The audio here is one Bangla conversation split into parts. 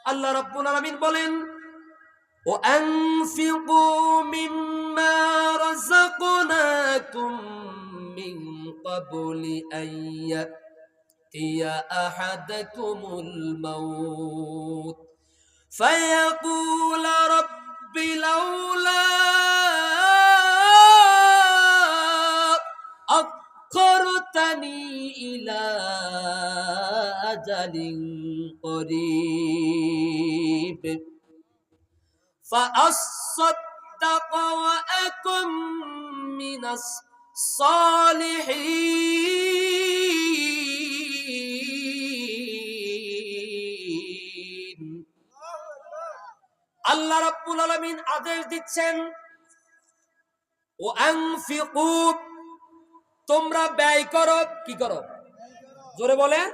আল্লাহ রাব্বুল আলামিন বলেন, وأنفقوا مما رزقناكم من قبل أن يأتي أحدكم الموت فيقول رب لولا أخرتني إلى أجل قريب فأصدق وأكن من الصالحين। আল্লাহ রাব্বুল আলামিন আদেশ দিচ্ছেন, ওয়ানফিকু, তোমরা ব্যয় করো। কি করো? জোরে বলেন।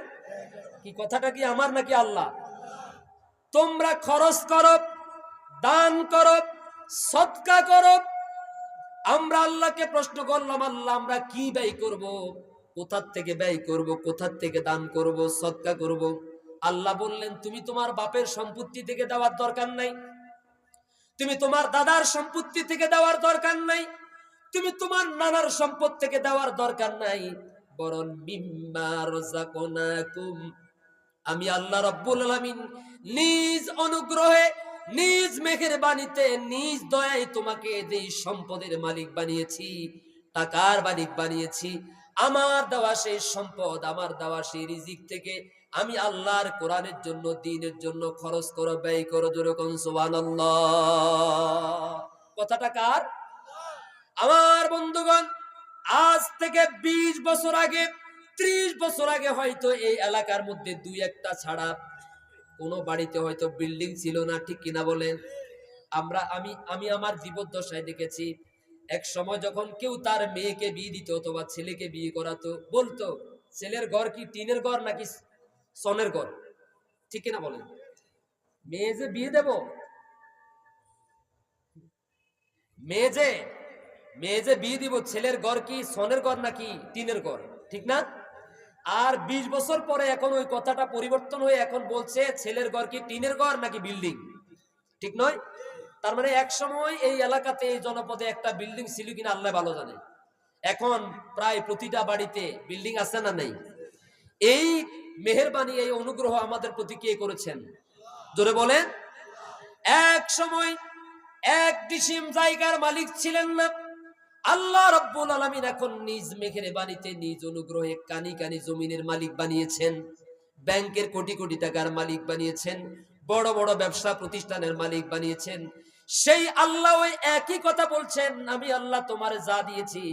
কি কথাটা কি আমার নাকি আল্লাহ? তোমরা খরচ করো, দান করো, সদকা করো। আমরা আল্লাহকে প্রশ্ন করলাম, আল্লাহ আমরা কি ব্যয় করব? কোথা থেকে ব্যয় করব? কোথা থেকে দান করব, সদকা করব? আল্লাহ বললেন, তুমি তোমার বাপের সম্পত্তি থেকে দেওয়ার দরকার নাই, তুমি তোমার দাদার সম্পত্তি থেকে দেওয়ার দরকার নাই, তুমি তোমার নানার সম্পদ থেকে দেওয়ার দরকার নাই, বরং মিম্মা রাযাকনাকুম, আমি আল্লাহ রাব্বুল আলামিন নিজ অনুগ্রহে, নিজ মেহেরবানিতে, নিজ দয়ায় তোমাকে যেই সম্পদের মালিক বানিয়েছি, টাকার মালিক বানিয়েছি, আমার দেওয়া সেই সম্পদ, আমার দেওয়া সেই রিজিক থেকে আমি আল্লাহর কোরআনের জন্য, দ্বীনের জন্য খরচ করো, ব্যয় করো। যেরকম সুবহানাল্লাহ। কথাটা কার? আমার বন্ধুগণ, আজ থেকে 20 বছর আগে, 30 বছর আগে হয়তো এই এলাকার মধ্যে দুই একটা ছাড়া কোন বাড়িতে হয়তো বিল্ডিং ছিল না, ঠিক কিনা বলেন? আমি আমার জীবদ্দশায় দেখেছি, এক সময় যখন কেউ তার মেয়েকে বিয়ে দিত অথবা ছেলেকে বিয়ে করাতো, বলতো ছেলের ঘর কি টিনের ঘর নাকি সনের ঘর, ঠিক কিনা বলেন? মেয়ে যে বিয়ে দেব, মেয়ে যে বিয়ে দিব, ছেলের ঘর কি সনের ঘর নাকি টিনের ঘর, ঠিক না? আর 20 বছর পরে এখন ওই কথাটা পরিবর্তন হয়ে এখন বলছে ছেলের ঘর কি টিনের ঘর নাকি বিল্ডিং, ঠিক নয়? তার মানে এক সময় এই এলাকাতে, এই জনপদে একটা বিল্ডিং ছিল কিনা আল্লাহ ভালো জানে। এখন প্রায় প্রতিটা বাড়িতে বিল্ডিং আছে না নেই? এই মেহেরবানি, এই অনুগ্রহ আমাদের প্রতি কে করেছেন? জোরে বলেন। এক সময় এক ডিসিম জায়গার মালিক ছিলেন না, আল্লাহ রাব্বুল আলামিন এখন নিজ মেহেরবানিতে, নিজ অনুগ্রহে কানি কানি জমিনের মালিক বানিয়েছেন, ব্যাংকের কোটি কোটি টাকার মালিক বানিয়েছেন, বড় বড় ব্যবসা প্রতিষ্ঠানের মালিক বানিয়েছেন। সেই আল্লাহ ওই একই কথা বলছেন, আমি আল্লাহ তোমার যা দিয়েছি,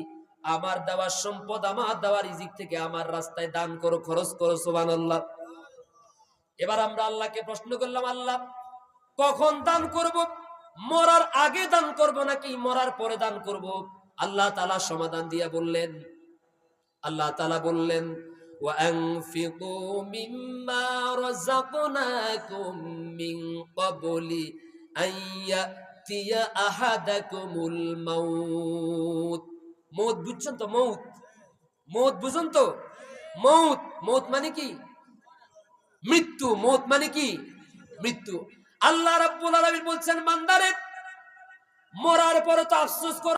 আমার দেওয়ার সম্পদ, আমার দেওয়ার রিজিক থেকে আমার রাস্তায় দান করো, খরচ করো। সুবহানাল্লাহ। এবার আমরা আল্লাহকে প্রশ্ন করলাম, আল্লাহ কখন দান করব? মরার আগে দান করব নাকি মরার পরে দান করব? আল্লাহ তাআলা সমাধান দিয়ে বললেন, আল্লাহ তাআলা বললেন, ওয়ানফিকু মিম্মা রাযাকনাকুম মিন ক্বাবলি আইয়াতিয়া আহাদাকুমুল মাউত। মউত বুঝছেন তো? মউত, মউত বুঝুন তো? মউত, মউত মানে কি? মৃত্যু। মউত মানে কি? মৃত্যু। আল্লাহ রাব্বুল আলামিন বলছেন, বান্দারে মরার পরে তো আফসোস কর।